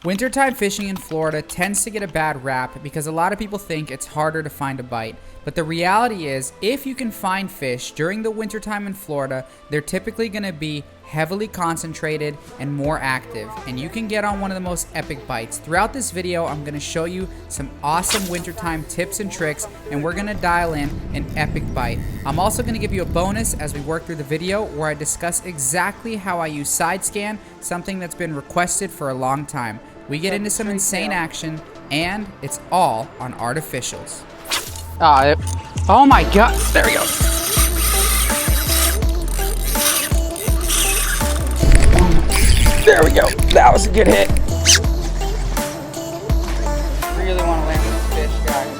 Wintertime fishing in Florida tends to get a bad rap because a lot of people think it's harder to find a bite. But the reality is, if you can find fish during the wintertime in Florida, they're typically going to be heavily concentrated and more active, and you can get on one of the most epic bites. Throughout this video, I'm going to show you some awesome wintertime tips and tricks, and we're going to dial in an epic bite. I'm also going to give you a bonus as we work through the video where I discuss exactly how I use side scan, something that's been requested for a long time. We get into some insane action, and it's all on artificials. Oh my god, there we go. There we go, that was a good hit. Really want to land this fish, guys.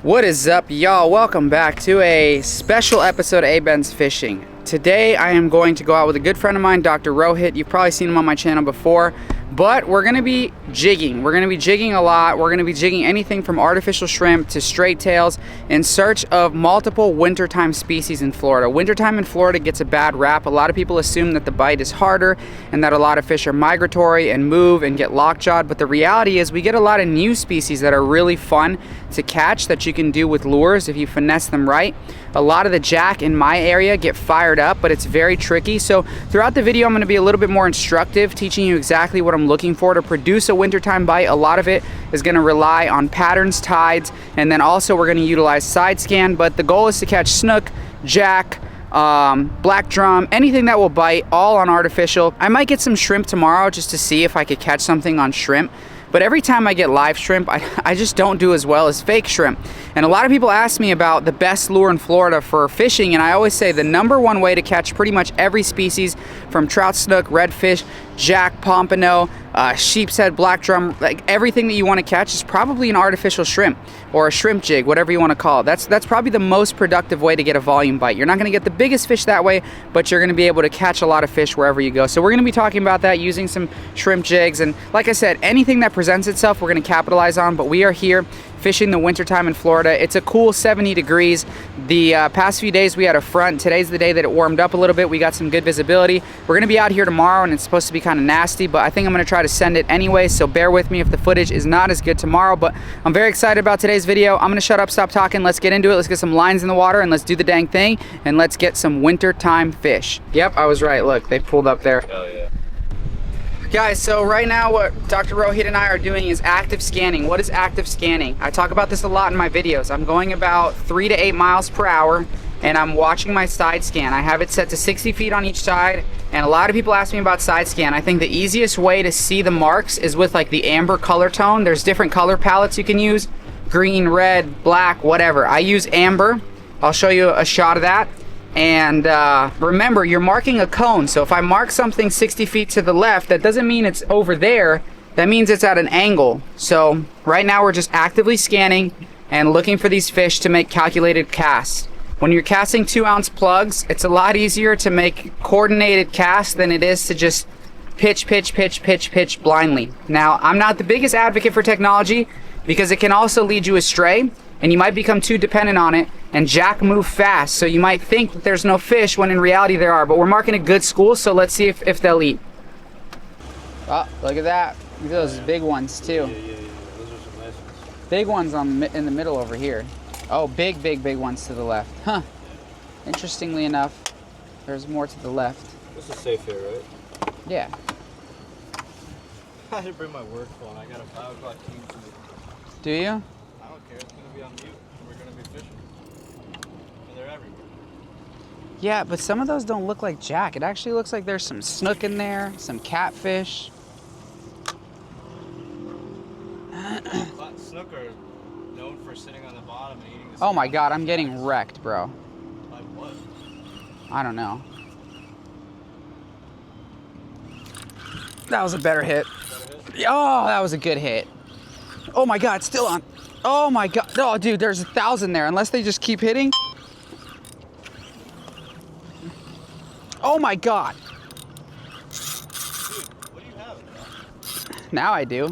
What is up, y'all? Welcome back to a special episode of Abenz Fishing. Today I am going to go out with a good friend of mine, Dr. Rohit. You've probably seen him on my channel before. But we're going to be jigging. We're going to be jigging a lot. We're going to be jigging anything from artificial shrimp to straight tails in search of multiple wintertime species in Florida. Wintertime in Florida gets a bad rap. A lot of people assume that the bite is harder and that a lot of fish are migratory and move and get lockjawed. But the reality is we get a lot of new species that are really fun to catch that you can do with lures if you finesse them right. A lot of the jack in my area get fired up, but it's very tricky. So throughout the video, I'm going to be a little bit more instructive, teaching you exactly what I'm looking for to produce a wintertime bite. A lot of it is going to rely on patterns, tides, and then also we're going to utilize side scan. But the goal is to catch snook, jack, black drum, anything that will bite, all on artificial. I might get some shrimp tomorrow just to see if I could catch something on shrimp. But every time I get live shrimp, I just don't do as well as fake shrimp. And a lot of people ask me about the best lure in Florida for fishing, and I always say the #1 way to catch pretty much every species from trout, snook, redfish, jack, pompano, sheep's head, black drum, like everything that you want to catch is probably an artificial shrimp or a shrimp jig, whatever you want to call it. That's probably the most productive way to get a volume bite. You're not going to get the biggest fish that way, but you're going to be able to catch a lot of fish wherever you go. So we're going to be talking about that using some shrimp jigs, and like I said, anything that presents itself we're going to capitalize on. But we are here fishing the wintertime in Florida. It's a cool 70 degrees. The past few days we had a front. Today's the day that it warmed up a little bit. We got some good visibility. We're going to be out here tomorrow and it's supposed to be kind of nasty, but I think I'm going to try to send it anyway, so bear with me if the footage is not as good tomorrow. But I'm very excited about today's video. I'm going to shut up, stop talking. Let's get into it. Let's get some lines in the water and let's do the dang thing, and let's get some wintertime fish. Yep, I was right. Look, they pulled up there. Oh yeah. Guys, so right now what Dr. Rohit and I are doing is active scanning. What is active scanning? I talk about this a lot in my videos. I'm going about 3 to 8 miles per hour and I'm watching my side scan. I have it set to 60 feet on each side, and a lot of people ask me about side scan. I think the easiest way to see the marks is with like the amber color tone. There's different color palettes you can use, green, red, black, whatever. I use amber. I'll show you a shot of that. And remember, you're marking a cone, so if I mark something 60 feet to the left, that doesn't mean it's over there. That means it's at an angle. So right now we're just actively scanning and looking for these fish to make calculated casts. When you're casting 2-ounce plugs, it's a lot easier to make coordinated casts than it is to just pitch blindly. Now, I'm not the biggest advocate for technology because it can also lead you astray, and you might become too dependent on it, and jack move fast, so you might think that there's no fish when in reality there are. But we're marking a good school, so let's see if they'll eat. Oh, look at that. Look at those big ones too. Yeah. Those are some nice ones. Big ones in the middle over here. Oh, big ones to the left. Huh. Interestingly enough, there's more to the left. This is safe here, right? Yeah. I didn't bring my work phone. I got a 5 o'clock team to me. Do you? I don't care. It's going to be on mute. And we're going to be fishing. And they're everywhere. Yeah, but some of those don't look like jack. It actually looks like there's some snook in there, some catfish. Snook are known for sitting on the bottom and eating the Oh my god, I'm getting wrecked, bro. Like what? I don't know. That was a better hit. Oh, that was a good hit. Oh my god, it's still on. Oh my god. Oh, dude, there's 1,000 there. Unless they just keep hitting. Oh my god. Dude, what do you have? Now I do.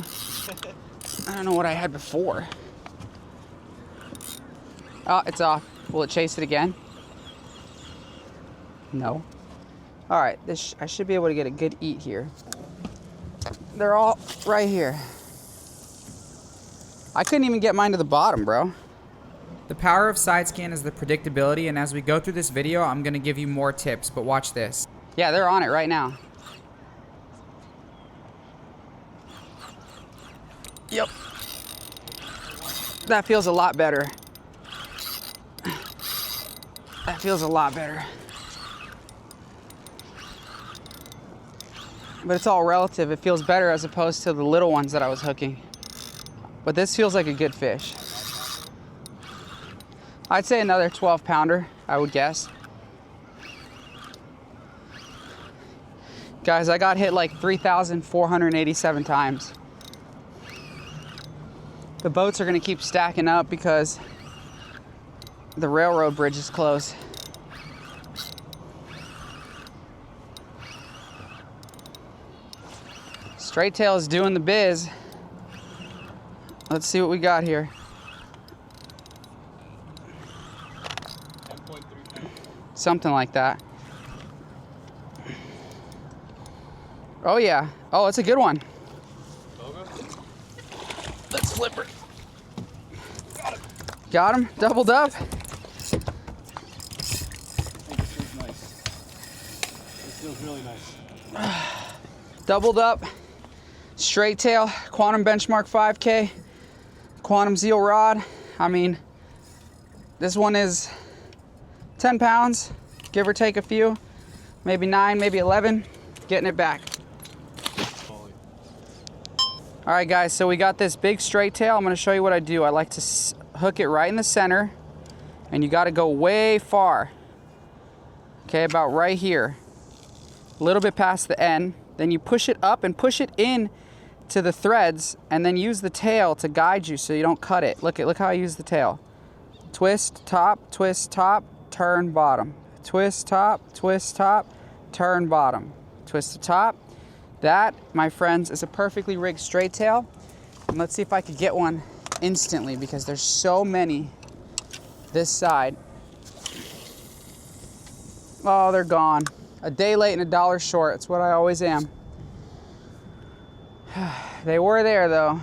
I don't know what I had before. Oh, it's off. Will it chase it again? No. All right, I should be able to get a good eat here. They're all right here. I couldn't even get mine to the bottom, bro. The power of side scan is the predictability, and as we go through this video, I'm gonna give you more tips, but watch this. Yeah, they're on it right now. Yep. That feels a lot better. That feels a lot better. But it's all relative. It feels better as opposed to the little ones that I was hooking. But this feels like a good fish. I'd say another 12 pounder, I would guess. Guys, I got hit like 3,487 times. The boats are gonna keep stacking up because the railroad bridge is closed. Straight tail is doing the biz. Let's see what we got here. 10.3. Something like that. Oh yeah. Oh, it's a good one. Let's flip her. Got him. Doubled up. This feels nice. This feels really nice. Doubled up. Straight tail. Quantum Benchmark 5K. Quantum Zeal rod. I mean, this one is 10 pounds, give or take a few. Maybe 9, maybe 11. Getting it back. All right, guys, so we got this big straight tail. I'm gonna show you what I do. I like to hook it right in the center, and you gotta go way far. Okay, about right here. A little bit past the end. Then you push it up and push it in to the threads, and then use the tail to guide you so you don't cut it. Look how I use the tail. Twist, top, turn, bottom. Twist, top, turn, bottom. Twist the top. That, my friends, is a perfectly rigged straight tail. And let's see if I could get one instantly because there's so many this side. Oh, they're gone. A day late and a dollar short. That's what I always am. They were there though.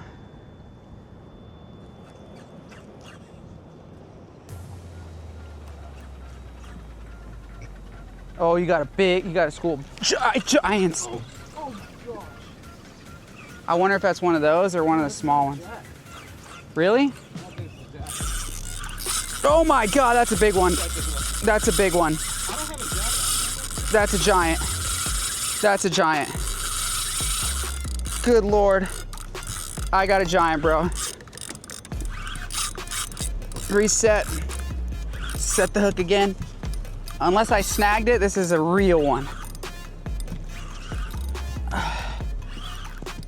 Oh, you got a school of giants. Oh gosh. I wonder if that's one of those or one of the small ones. Really? Oh my God, that's a big one. That's a big one. That's a giant. That's a giant. Good Lord. I got a giant, bro. Reset. Set the hook again. Unless I snagged it, this is a real one.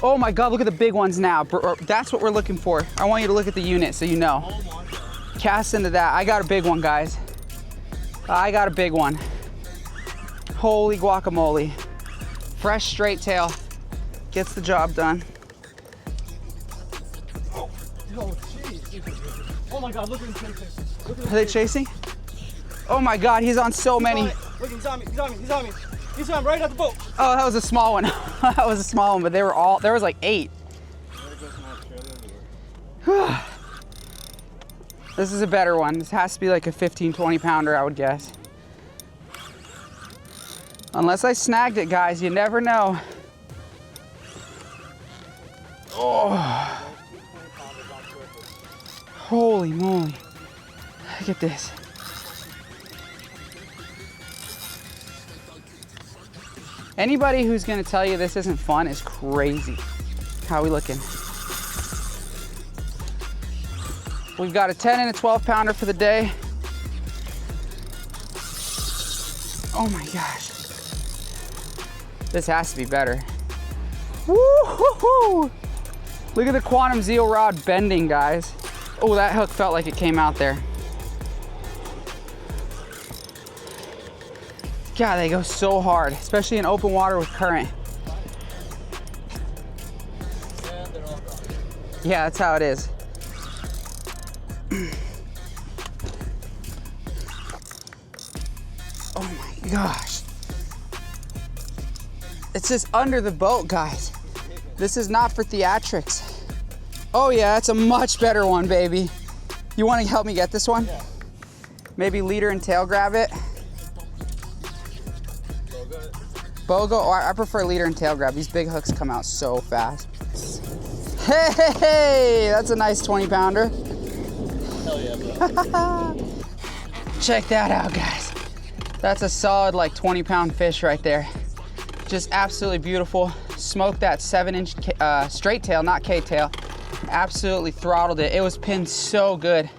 Oh my God, look at the big ones now. That's what we're looking for. I want you to look at the unit so you know. Cast into that. I got a big one, guys. I got a big one. Holy guacamole. Fresh straight tail. Gets the job done. Oh jeez. Oh my God, look at him chasing. Are they chasing? Oh my God, he's on so many. Look, he's on me, he's on me, he's on me. He's on right at the boat. Oh, that was a small one. That was a small one, but there was like 8. This is a better one. This has to be like a 15, 20 pounder, I would guess. Unless I snagged it, guys, you never know. Oh. Holy moly. Look at this. Anybody who's gonna tell you this isn't fun is crazy. How are we looking? We've got a 10 and a 12 pounder for the day. Oh my gosh. This has to be better. Woo-hoo-hoo! Look at the Quantum Zeal rod bending, guys. Oh, that hook felt like it came out there. God, they go so hard, especially in open water with current. Yeah, that's how it is. Oh my gosh. It's just under the boat, guys. This is not for theatrics. Oh yeah, that's a much better one, baby. You want to help me get this one? Yeah. Maybe leader and tail grab it. Bogo, or I prefer leader and tail grab. These big hooks come out so fast. Hey, that's a nice 20 pounder. Hell yeah, bro. Check that out, guys. That's a solid like 20-pound fish right there. Just absolutely beautiful. Smoked that 7-inch straight tail, not K-tail. Absolutely throttled it. It was pinned so good.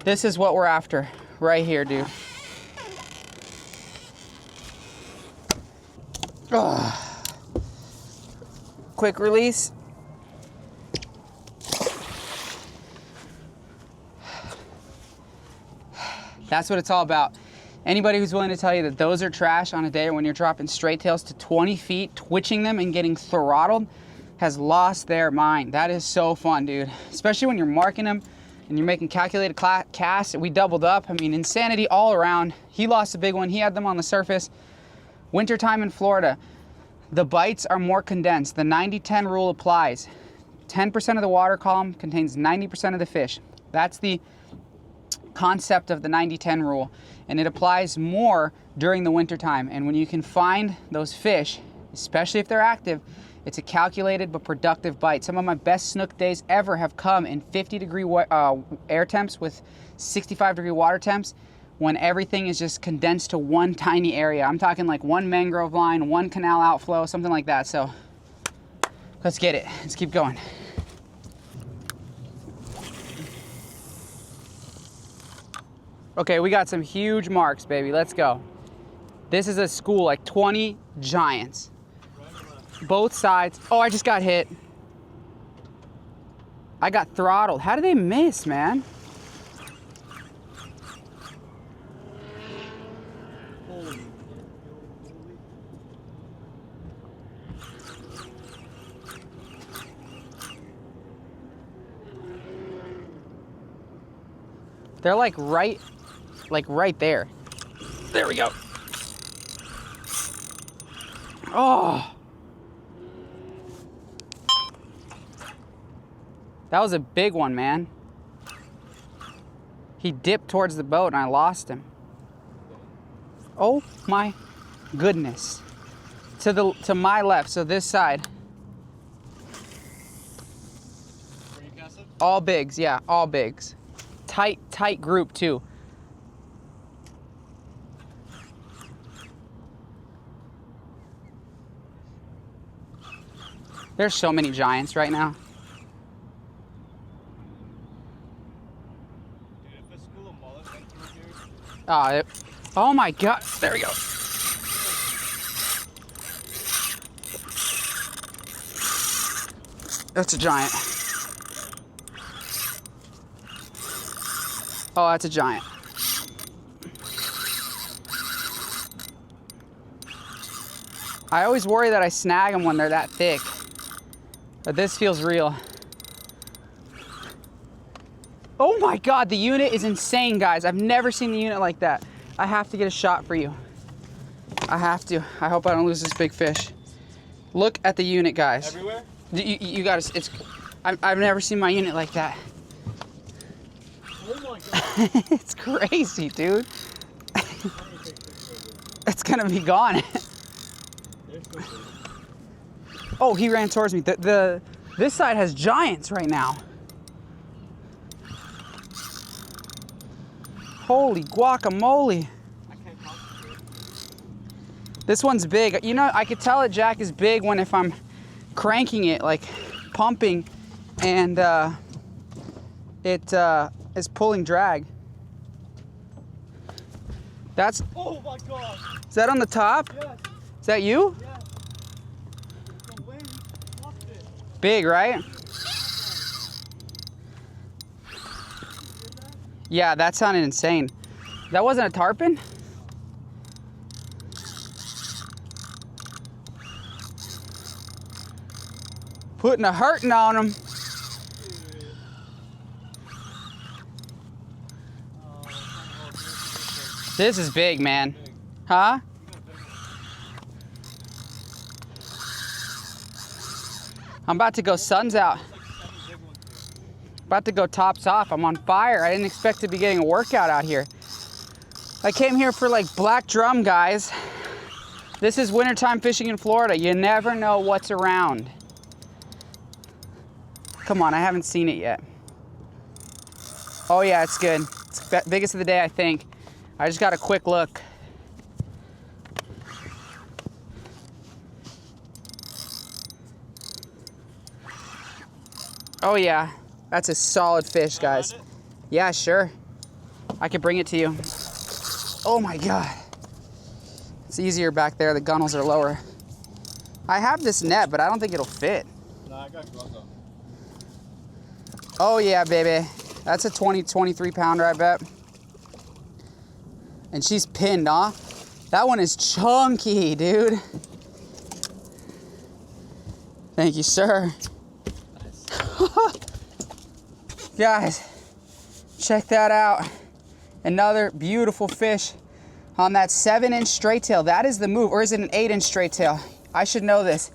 This is what we're after right here, dude. Oh. Quick release. That's what it's all about. Anybody who's willing to tell you that those are trash on a day when you're dropping straight tails to 20 feet, twitching them and getting throttled, has lost their mind. That is so fun, dude. Especially when you're marking them and you're making calculated casts. We doubled up. I mean, insanity all around. He lost a big one. He had them on the surface. Wintertime in Florida, the bites are more condensed. The 90-10 rule applies. 10% of the water column contains 90% of the fish. That's the concept of the 90-10 rule, and it applies more during the winter time. And when you can find those fish, especially if they're active, it's a calculated but productive bite. Some of my best snook days ever have come in 50-degree air temps with 65-degree water temps, when everything is just condensed to one tiny area. I'm talking like one mangrove line, one canal outflow, something like that. So let's get it. Let's keep going. Okay, we got some huge marks, baby. Let's go. This is a school, like 20 giants. Both sides. Oh, I just got hit. I got throttled. How did they miss, man? They're like right there. There we go. Oh. That was a big one, man. He dipped towards the boat and I lost him. Oh my goodness. To my left, so this side. Where you casting? All bigs, yeah, all bigs. Tight group too. There's so many giants right now. Dude, if a school of mollusks went through here. Oh my God, there we go. That's a giant. Oh, that's a giant. I always worry that I snag them when they're that thick, but this feels real. Oh my God, the unit is insane, guys. I've never seen the unit like that. I have to get a shot for you. I have to. I hope I don't lose this big fish. Look at the unit, guys. Everywhere? You gotta, I've never seen my unit like that. Oh my God. It's crazy, dude. It's gonna be gone. Oh, he ran towards me. This side has giants right now. Holy guacamole. I can't concentrate. This one's big. You know, I could tell that Jack is big if I'm cranking it, like pumping, and it is pulling drag. Oh my God. Is that on the top? Yes. Is that you? Yes. The way he fluffed it. Big, right? Yeah, that sounded insane. That wasn't a tarpon? Putting a hurting on him. This is big, man. Huh? I'm about to go suns out. About to go tops off. I'm on fire. I didn't expect to be getting a workout out here. I came here for like black drum, guys. This is wintertime fishing in Florida. You never know what's around. Come on, I haven't seen it yet. Oh yeah, it's good. It's the biggest of the day, I think. I just got a quick look. Oh yeah, that's a solid fish, guys. Yeah, sure. I could bring it to you. Oh my God. It's easier back there, the gunnels are lower. I have this net, but I don't think it'll fit. Nah, I got gloves on. Oh yeah, baby. That's a 23 pounder, I bet. And she's pinned, huh? That one is chunky, dude. Thank you, sir. Guys, check that out. Another beautiful fish on that 7-inch straight tail. That is the move, or is it an 8-inch straight tail? I should know this.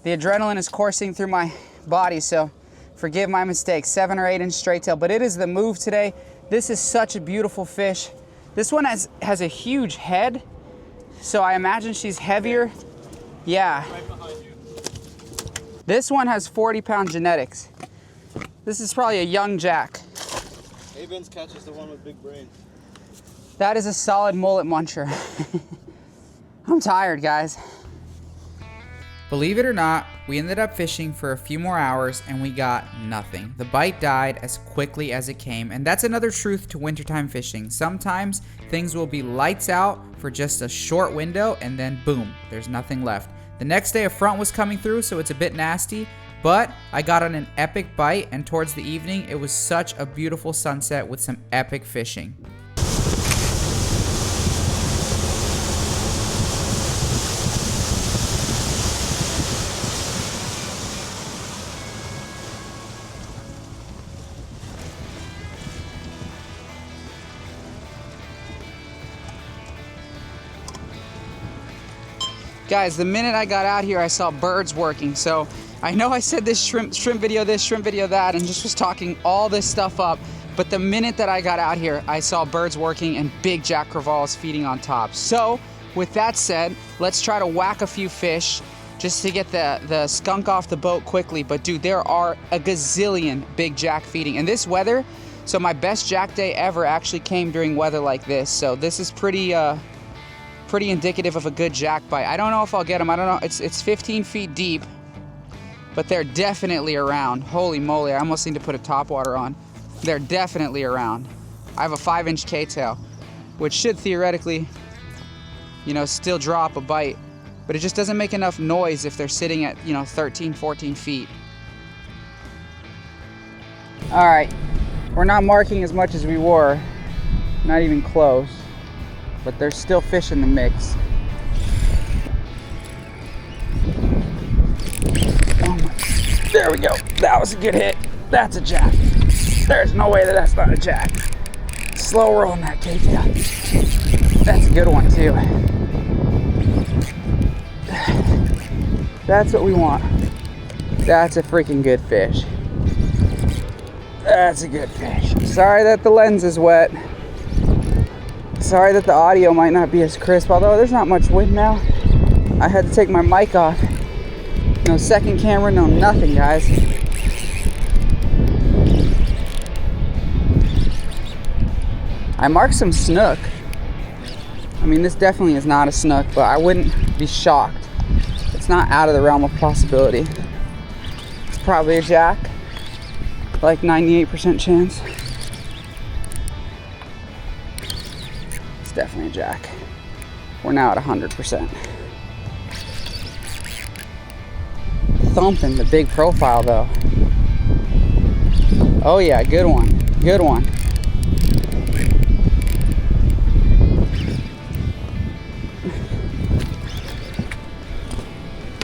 The adrenaline is coursing through my body, so forgive my mistake. 7 or 8-inch straight tail, but it is the move today. This is such a beautiful fish. This one has a huge head, so I imagine she's heavier. Yeah. Right behind you. This one has 40-pound genetics. This is probably a young jack. Abenz catches the one with big brain. That is a solid mullet muncher. I'm tired, guys. Believe it or not, we ended up fishing for a few more hours and we got nothing. The bite died as quickly as it came, and that's another truth to wintertime fishing. Sometimes things will be lights out for just a short window and then boom, there's nothing left. The next day a front was coming through, so it's a bit nasty, but I got on an epic bite, and towards the evening it was such a beautiful sunset with some epic fishing. Guys, the minute I got out here, I saw birds working. So I know I said this shrimp video this, shrimp video that, and just was talking all this stuff up. But the minute that I got out here, I saw birds working and big jack crevalles feeding on top. So with that said, let's try to whack a few fish just to get the skunk off the boat quickly. But dude, there are a gazillion big jack feeding. And this weather, so my best jack day ever actually came during weather like this. So this is pretty indicative of a good jack bite. I don't know if I'll get them. I don't know. It's 15 feet deep, but they're definitely around. Holy moly, I almost need to put a topwater on. They're definitely around. I have a 5-inch K-tail, which should theoretically, you know, still drop a bite, but it just doesn't make enough noise if they're sitting at, you know, 13, 14 feet. All right, we're not marking as much as we were, not even close. But there's still fish in the mix. Oh my, there we go. That was a good hit. That's a jack. There's no way that that's not a jack. Slow rolling that K-tail. That's a good one too. That's what we want. That's a freaking good fish. That's a good fish. Sorry that the lens is wet. Sorry that the audio might not be as crisp, although there's not much wind now. I had to take my mic off. No second camera, no nothing, guys. I marked some snook. I mean, this definitely is not a snook, but I wouldn't be shocked. It's not out of the realm of possibility. It's probably a jack, like 98% chance. Definitely a jack. We're now at 100%. Thumping the big profile though. Oh yeah, good one. Good one.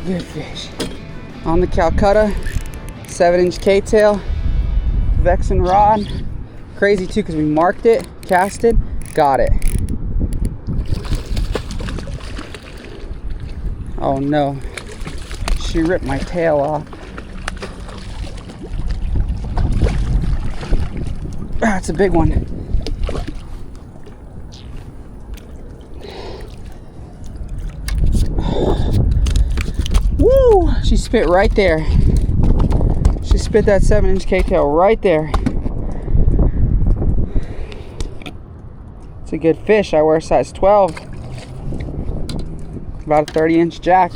Good fish. On the Calcutta, 7-inch K-tail, Vexen rod. Crazy too because we marked it, casted, got it. Oh no, she ripped my tail off. It's a big one. Woo! She spit right there. She spit that 7-inch K-tail right there. It's a good fish. I wear size 12. About a 30-inch jack.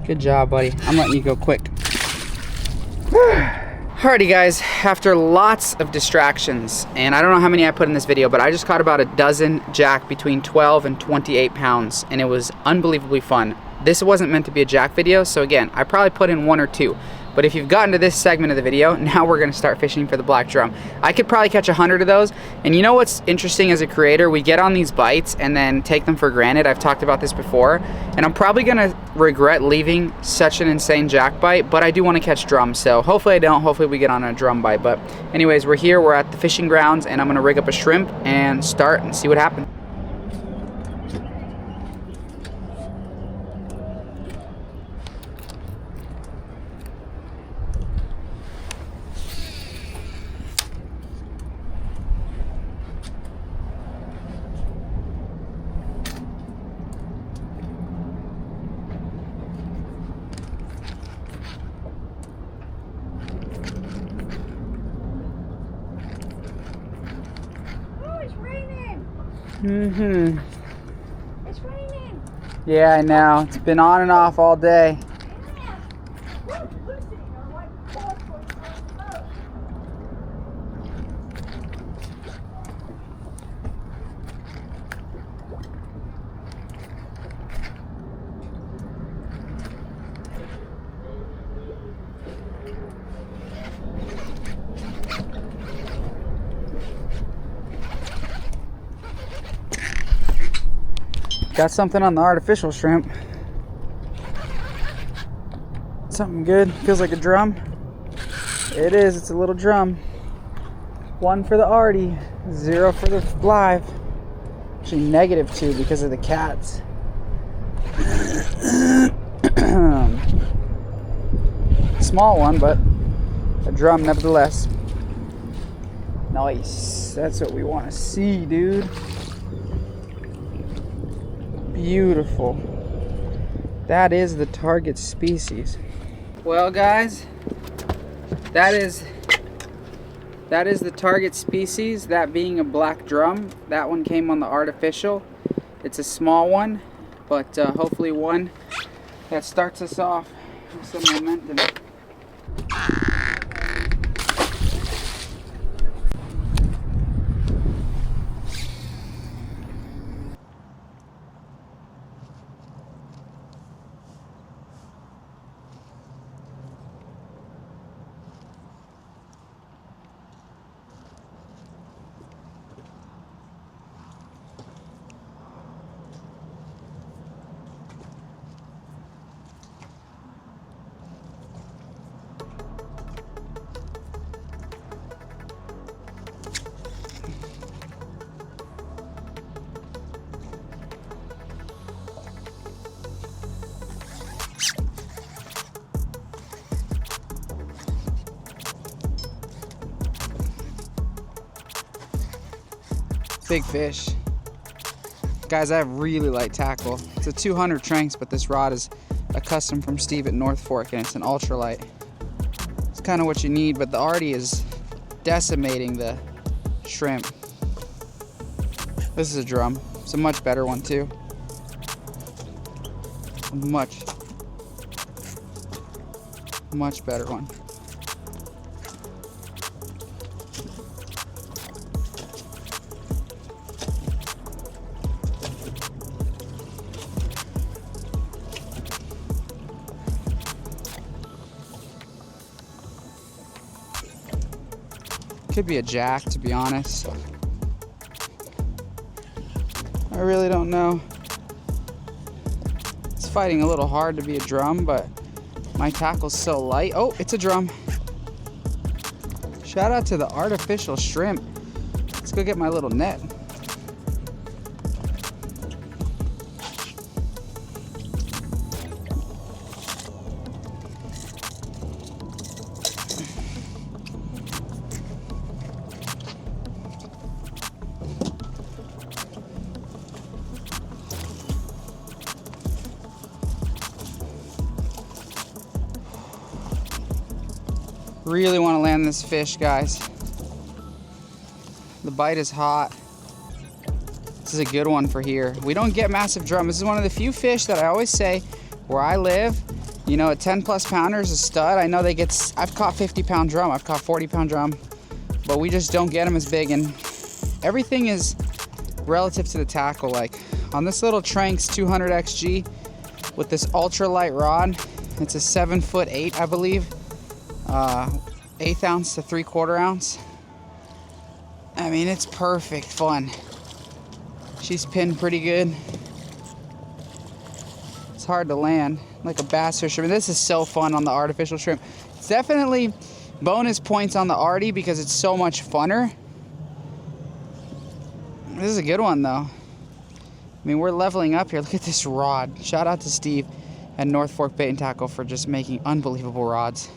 Good job, buddy. I'm letting you go quick. Alrighty guys, after lots of distractions, and I don't know how many I put in this video, but I just caught about a dozen jack between 12 and 28 pounds, and it was unbelievably fun. This wasn't meant to be a jack video, so again, I probably put in 1 or 2. But if you've gotten to this segment of the video, now we're gonna start fishing for the black drum. I could probably catch 100 of those. And you know what's interesting as a creator? We get on these bites and then take them for granted. I've talked about this before. And I'm probably gonna regret leaving such an insane jack bite, but I do wanna catch drums. So hopefully I don't, hopefully we get on a drum bite. But anyways, we're here, we're at the fishing grounds, and I'm gonna rig up a shrimp and start and see what happens. Mm-hmm. It's raining. Yeah, I know. It's been on and off all day. Got something on the artificial shrimp. Something good. Feels like a drum. It is. It's a little drum. 1 for the arty, 0 for the live. Actually -2 because of the cats. Small one, but a drum nevertheless. Nice. That's what we want to see, dude. Beautiful. That is the target species. Well guys, that is the target species, that being a black drum. That one came on the artificial. It's a small one, but hopefully one that starts us off with some momentum. Big fish. Guys, I have really light tackle. It's a 200 Tranks, but this rod is a custom from Steve at North Fork, and it's an ultralight. It's kind of what you need, but the arty is decimating the shrimp. This is a drum. It's a much better one too. A much better one. Could be a jack, to be honest. I really don't know. It's fighting a little hard to be a drum, but my tackle's so light. Oh, it's a drum. Shout out to the artificial shrimp. Let's go get my little net. Really want to land this fish, guys. The bite is hot. This is a good one for here. We don't get massive drum. This is one of the few fish that I always say where I live, you know, a 10 plus pounder is a stud. I know they get, I've caught 50-pound drum, I've caught 40-pound drum, but we just don't get them as big, and everything is relative to the tackle. Like on this little Tranks 200 XG with this ultralight rod, it's a 7'8", I believe, 1/8 ounce to 3/4 ounce. I mean, it's perfect fun. She's pinned pretty good. It's hard to land like a bass fisher. I mean, this is so fun on the artificial shrimp. It's definitely bonus points on the arty because it's so much funner. This is a good one though. I mean, we're leveling up here. Look at this rod. Shout out to Steve at North Fork Bait and Tackle for just making unbelievable rods.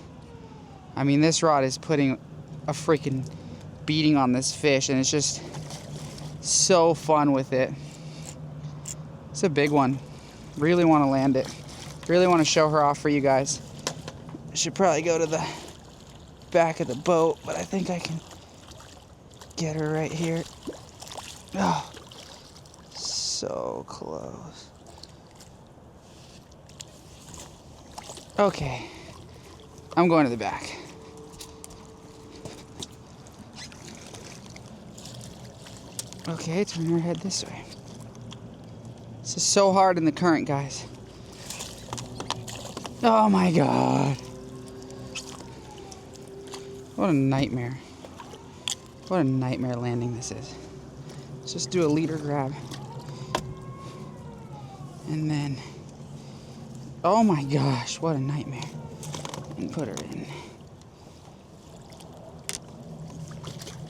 I mean, this rod is putting a freaking beating on this fish, and it's just so fun with it. It's a big one. Really want to land it. Really want to show her off for you guys. I should probably go to the back of the boat, but I think I can get her right here. Oh, so close. Okay, I'm going to the back. Okay, turn her head this way. This is so hard in the current, guys. Oh my God. What a nightmare. What a nightmare landing this is. Let's just do a leader grab. And then, oh my gosh, what a nightmare. And put her in.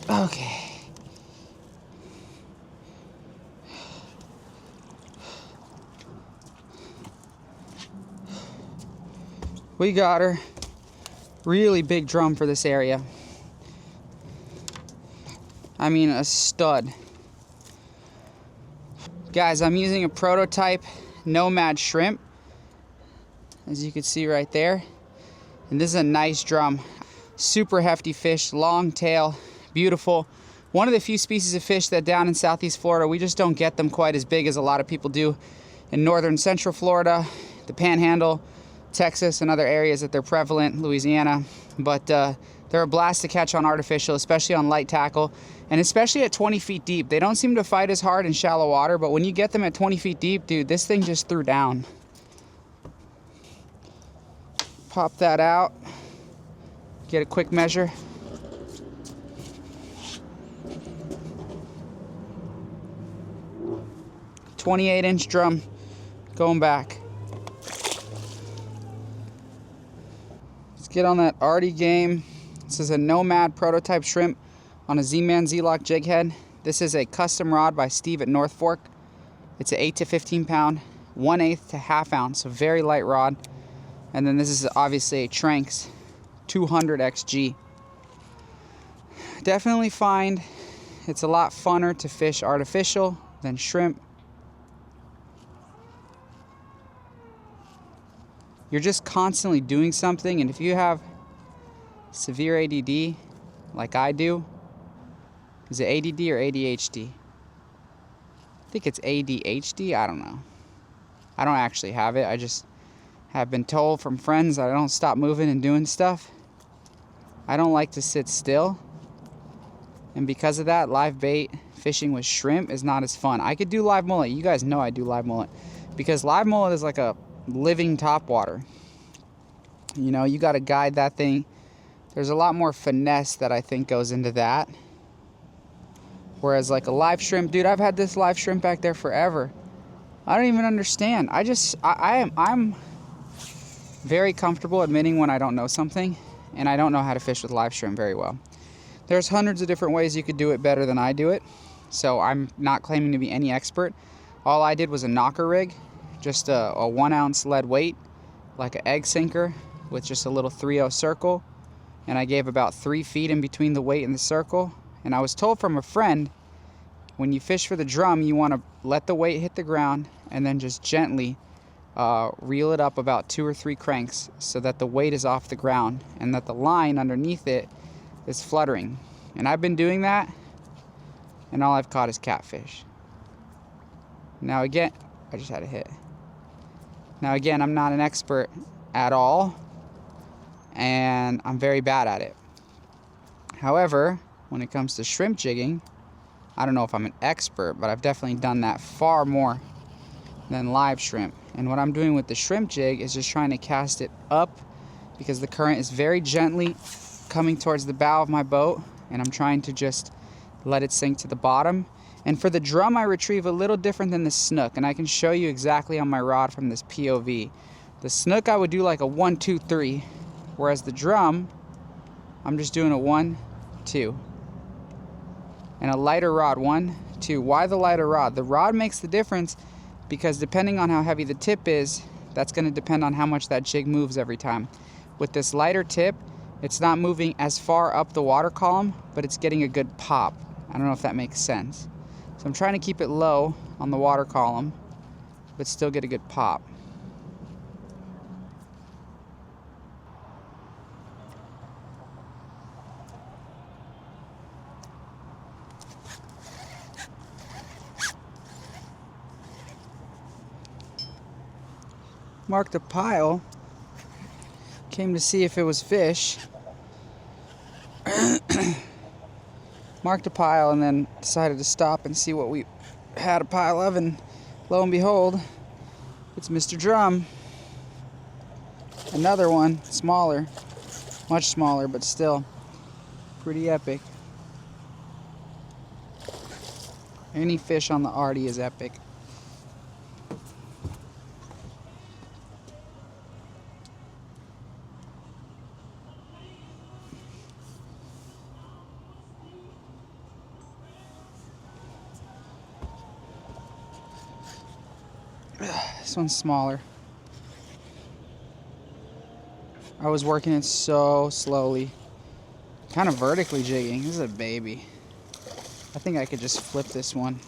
Okay. We got her. Really big drum for this area. I mean, a stud. Guys, I'm using a prototype Nomad shrimp, as you can see right there. And this is a nice drum. Super hefty fish, long tail, beautiful. One of the few species of fish that down in Southeast Florida, we just don't get them quite as big as a lot of people do in northern central Florida, the Panhandle, Texas, and other areas that they're prevalent, Louisiana. But they're a blast to catch on artificial, especially on light tackle, and especially at 20 feet deep. They don't seem to fight as hard in shallow water, but when you get them at 20 feet deep, dude, this thing just threw down. Pop that out. Get a quick measure. .28-inch drum going back. Get on that arty game. This is a Nomad prototype shrimp on a Z-Man Z-Lock jig head. This is a custom rod by Steve at North Fork. It's an 8 to 15 pound, 1/8 to 1/2 ounce, so very light rod. And then this is obviously a Tranks 200 XG. Definitely find it's a lot funner to fish artificial than shrimp. You're just constantly doing something, and if you have severe ADD, like I do, is it ADD or ADHD? I think it's ADHD, I don't know. I don't actually have it, I just have been told from friends that I don't stop moving and doing stuff. I don't like to sit still, and because of that, live bait fishing with shrimp is not as fun. I could do live mullet, you guys know I do live mullet, because live mullet is like a living topwater. You know, you got to guide that thing. There's a lot more finesse that I think goes into that. Whereas like a live shrimp, dude, I've had this live shrimp back there forever. I don't even understand. I'm very comfortable admitting when I don't know something, and I don't know how to fish with live shrimp very well. There's hundreds of different ways you could do it better than I do it. So I'm not claiming to be any expert. All I did was a knocker rig. Just a 1 ounce lead weight, like an egg sinker with just a little 3/0 circle. And I gave about 3 feet in between the weight and the circle. And I was told from a friend, when you fish for the drum, you want to let the weight hit the ground and then just gently reel it up about 2 or 3 cranks so that the weight is off the ground and that the line underneath it is fluttering. And I've been doing that, and all I've caught is catfish. Now again, I just had a hit. Now again, I'm not an expert at all, and I'm very bad at it. However, when it comes to shrimp jigging, I don't know if I'm an expert, but I've definitely done that far more than live shrimp. And what I'm doing with the shrimp jig is just trying to cast it up because the current is very gently coming towards the bow of my boat, and I'm trying to just let it sink to the bottom. And for the drum, I retrieve a little different than the snook, and I can show you exactly on my rod from this POV. The snook, I would do like a 1, 2, 3, whereas the drum, I'm just doing a 1, 2. And a lighter rod, 1, 2. Why the lighter rod? The rod makes the difference because depending on how heavy the tip is, that's going to depend on how much that jig moves every time. With this lighter tip, it's not moving as far up the water column, but it's getting a good pop. I don't know if that makes sense. So I'm trying to keep it low on the water column, but still get a good pop. Marked a pile, came to see if it was fish. Marked a pile and then decided to stop and see what we had a pile of, and lo and behold, it's Mr. Drum. Another one, smaller, much smaller, but still pretty epic. Any fish on the Artie is epic. This one's smaller. I was working it so slowly. Kind of vertically jigging. This is a baby. I think I could just flip this one.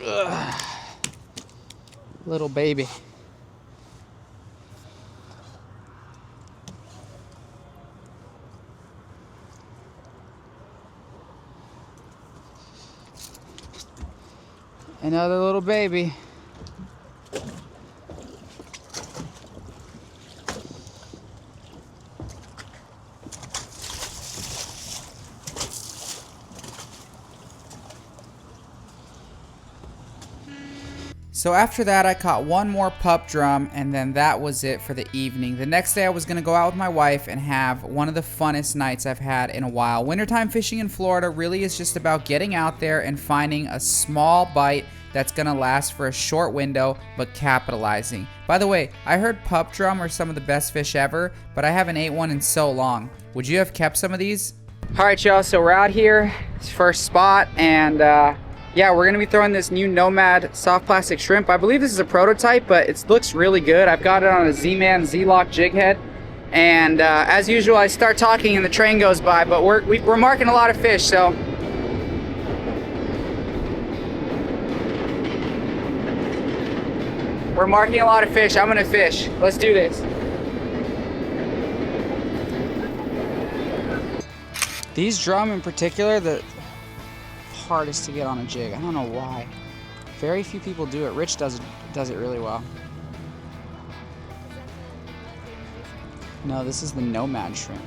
Ugh. Little baby. Another little baby. So after that, I caught one more pup drum, and then that was it for the evening. The next day, I was going to go out with my wife and have one of the funnest nights I've had in a while. Wintertime fishing in Florida really is just about getting out there and finding a small bite that's going to last for a short window, but capitalizing. By the way, I heard pup drum are some of the best fish ever, but I haven't ate one in so long. Would you have kept some of these? All right, y'all, so we're out here. It's first spot, and yeah, we're gonna be throwing this new Nomad soft plastic shrimp. I believe this is a prototype, but it looks really good. I've got it on a Z-Man Z-Lock jig head, and as usual, I start talking and the train goes by, but we're marking a lot of fish, so. We're marking a lot of fish. I'm gonna fish. Let's do this. These drum in particular, the hardest to get on a jig. I don't know why. Very few people do it. Rich does it really well. No, this is the Nomad shrimp.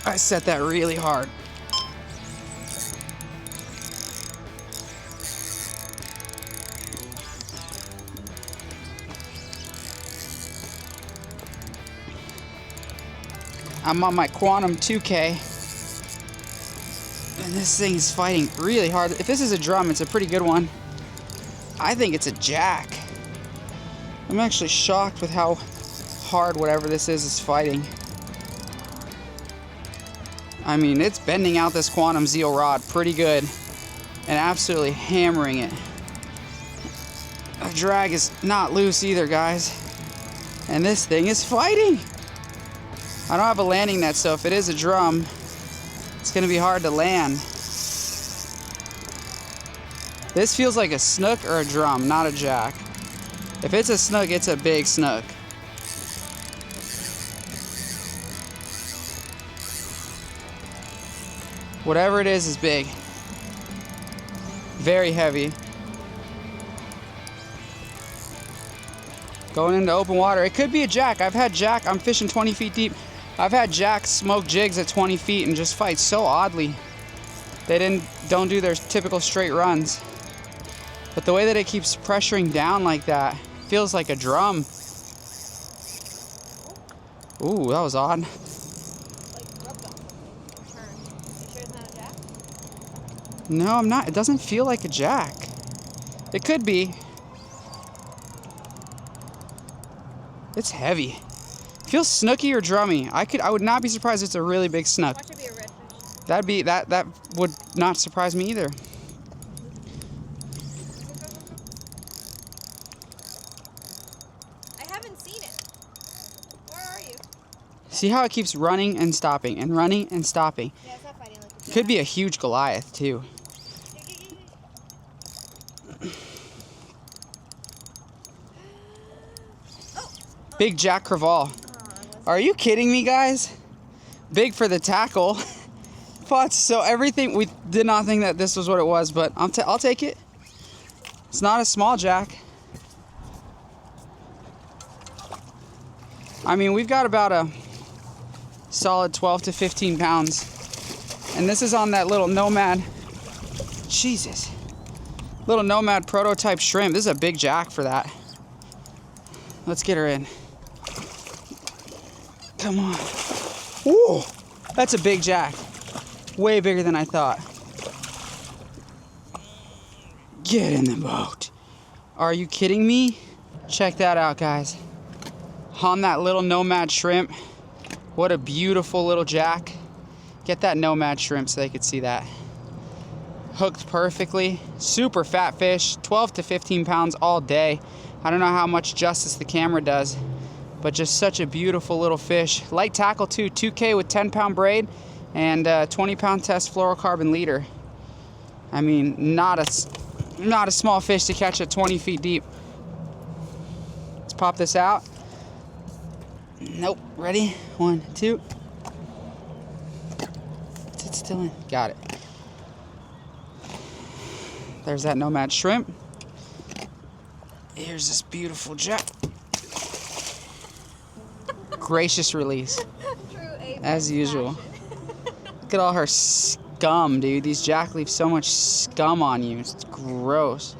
I set that really hard. I'm on my Quantum 2K. And this thing is fighting really hard. If this is a drum, it's a pretty good one. I think it's a jack. I'm actually shocked with how hard whatever this is fighting. I mean, it's bending out this Quantum Zeal rod pretty good and absolutely hammering it. The drag is not loose either, guys. And this thing is fighting. I don't have a landing net, so if it is a drum, it's gonna be hard to land. This feels like a snook or a drum, not a jack. If it's a snook, it's a big snook. Whatever it is big. Very heavy. Going into open water. It could be a jack. I've had jack. I'm fishing 20 feet deep. I've had jacks smoke jigs at 20 feet and just fight so oddly. They don't do their typical straight runs. But the way that it keeps pressuring down like that feels like a drum. Ooh, that was odd. Like rubbed on something. Turned. You sure it's not a jack? No, I'm not. It doesn't feel like a jack. It could be. It's heavy. Feels snooky or drummy. I would not be surprised if it's a really big snook. Watch it be a redfish. That would not surprise me either. I haven't seen it. Where are you? See how it keeps running and stopping and running and stopping. Yeah, it's not fighting like a Could be a huge Goliath too. Big Jack Crevalle. Are you kidding me, guys? Big for the tackle. But so everything, we did not think that this was what it was, but I'll take it. It's not a small jack. I mean, we've got about a solid 12 to 15 pounds. And this is on that little Nomad. Jesus. Little Nomad prototype shrimp. This is a big jack for that. Let's get her in. Come on. Ooh, that's a big jack. Way bigger than I thought. Get in the boat. Are you kidding me? Check that out, guys. On that little Nomad shrimp. What a beautiful little jack. Get that Nomad shrimp so they could see that. Hooked perfectly. Super fat fish. 12 to 15 pounds all day. I don't know how much justice the camera does, but just such a beautiful little fish. Light tackle too, 2K with 10-pound braid and 20-pound test fluorocarbon leader. I mean, not a small fish to catch at 20 feet deep. Let's pop this out. Nope, ready? 1, 2. Sit still in, got it. There's that Nomad shrimp. Here's this beautiful jack. Gracious release. As usual. Look at all her scum, dude. These jack leave so much scum on you. It's gross.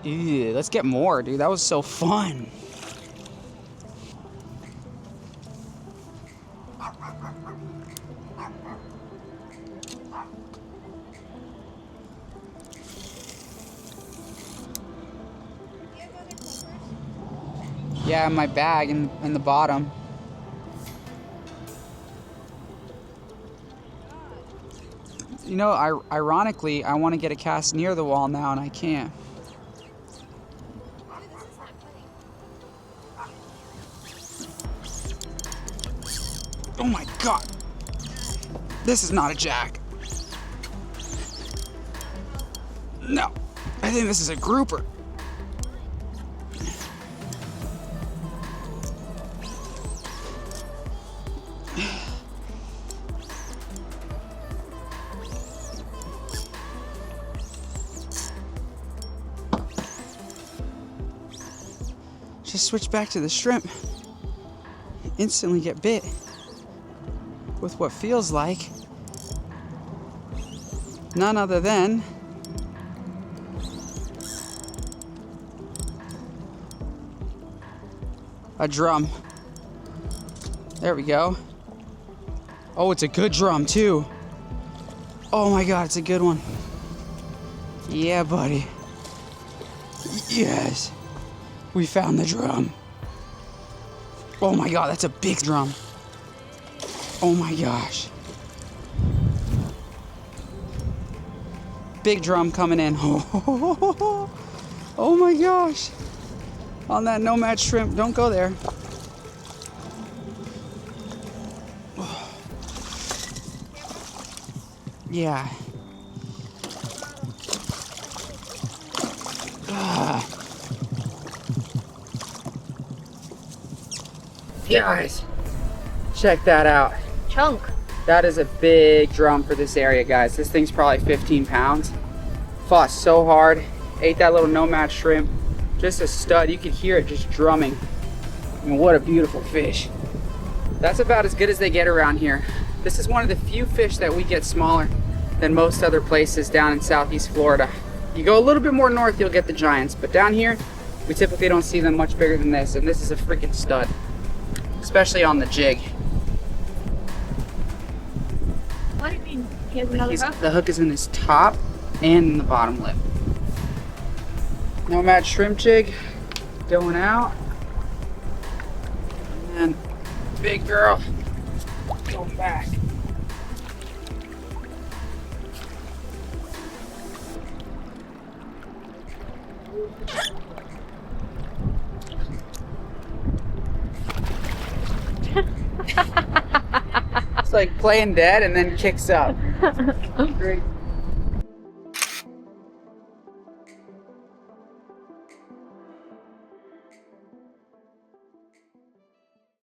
Ew, let's get more, dude. That was so fun. Yeah, my bag in the bottom. You know, ironically, I want to get a cast near the wall now, and I can't. Oh my god! This is not a jack. No, I think this is a grouper. Just switch back to the shrimp. Instantly get bit with what feels like none other than a drum. There we go. Oh, it's a good drum too. Oh my God, it's a good one. Yeah, buddy. Yes. We found the drum. Oh my God, that's a big drum. Oh my gosh. Big drum coming in. Oh my gosh. On that nomad shrimp, don't go there. Yeah. Guys, check that out. Chunk. That is a big drum for this area, guys. This thing's probably 15 pounds. Fought so hard. Ate that little nomad shrimp. Just a stud. You could hear it just drumming. I mean, what a beautiful fish. That's about as good as they get around here. This is one of the few fish that we get smaller than most other places down in southeast Florida. You go a little bit more north, you'll get the giants, but down here, we typically don't see them much bigger than this, and this is a freaking stud, especially on the jig. What do you mean? He has another hook? The hook is in his top and in the bottom lip. Nomad shrimp jig going out. And big girl going back. It's like playing dead and then kicks up. Great.